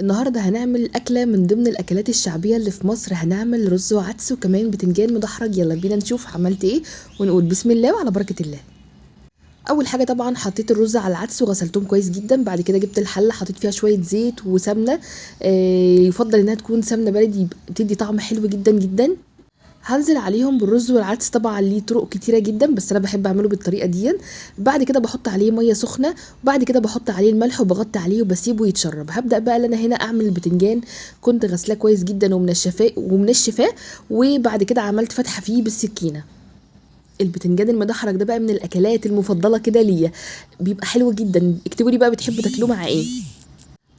النهارده هنعمل أكلة من ضمن الأكلات الشعبية اللي في مصر. هنعمل رز وعدس وكمان بتنجان مدحرج. يلا بينا نشوف عملت ايه ونقول بسم الله وعلى بركة الله. اول حاجه طبعا حطيت الرز على العدس وغسلتهم كويس جدا. بعد كده جبت الحله حطيت فيها شويه زيت وسمنه، يفضل انها تكون سمنه بلدي بتدي طعم حلو جدا جدا. هنزل عليهم بالرز والعدس. طبعا ليه طرق كتيره جدا بس انا بحب اعمله بالطريقه دي. بعد كده بحط عليه ميه سخنه وبعد كده بحط عليه الملح وبغطي عليه وبسيبه يتشرب. هبدا بقى انا هنا اعمل البتنجان. كنت غسلاه كويس جدا ومنشفاه وبعد كده عملت فتحه فيه بالسكينه. البتنجان المدحرج ده بقى من الاكلات المفضله كده ليا، بيبقى حلو جدا. اكتبوا لي بقى بتحبوا تاكلوه مع ايه.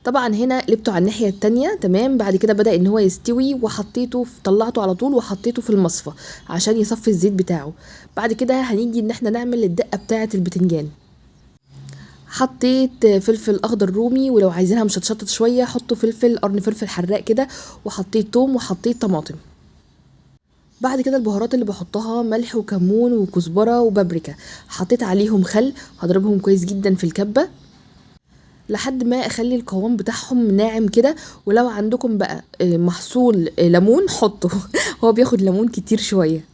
طبعا هنا قلبته على الناحيه التانية تمام. بعد كده بدا ان هو يستوي وحطيته طلعته على طول وحطيته في المصفى عشان يصفي الزيت بتاعه. بعد كده هنيجي ان احنا نعمل الدقه بتاعه البتنجان. حطيت فلفل اخضر رومي، ولو عايزينها مشطشطه شويه حطوا قرن فلفل حراق كده، وحطيت توم وحطيت طماطم. بعد كده البهارات اللي بحطها ملح وكمون وكزبره وبابريكا. حطيت عليهم خل، هضربهم كويس جدا في الكبه لحد ما اخلي القوام بتاعهم ناعم كده. ولو عندكم بقى محصول ليمون حطه هو بياخد ليمون كتير شويه.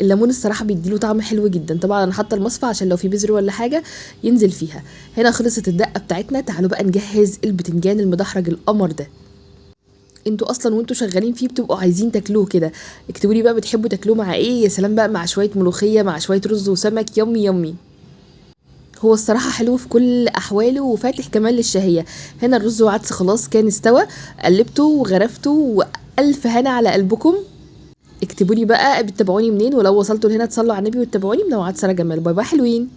الليمون الصراحه بيديله طعم حلو جدا. طبعا انا حاطه المصفى عشان لو في بذر ولا حاجه ينزل فيها. هنا خلصت الدقه بتاعتنا. تعالوا بقى نجهز البتنجان المدحرج القمر ده. انتوا اصلا وانتوا شغالين فيه بتبقوا عايزين تاكلوه كده. اكتبوا لي بقى بتحبوا تاكلوه مع ايه. يا سلام بقى مع شويه ملوخيه مع شويه رز وسمك، يمي يمي. هو الصراحه حلو في كل احواله وفاتح كمان للشهيه. هنا الرز وعدس خلاص كان استوى، قلبته وغرفته والف هنا على قلبكم. اكتبوا لي بقى بتتابعوني منين، ولو وصلتوا لهنا تصلوا على النبي وتتابعوني. منوعات ساره جمال. باي باي حلوين.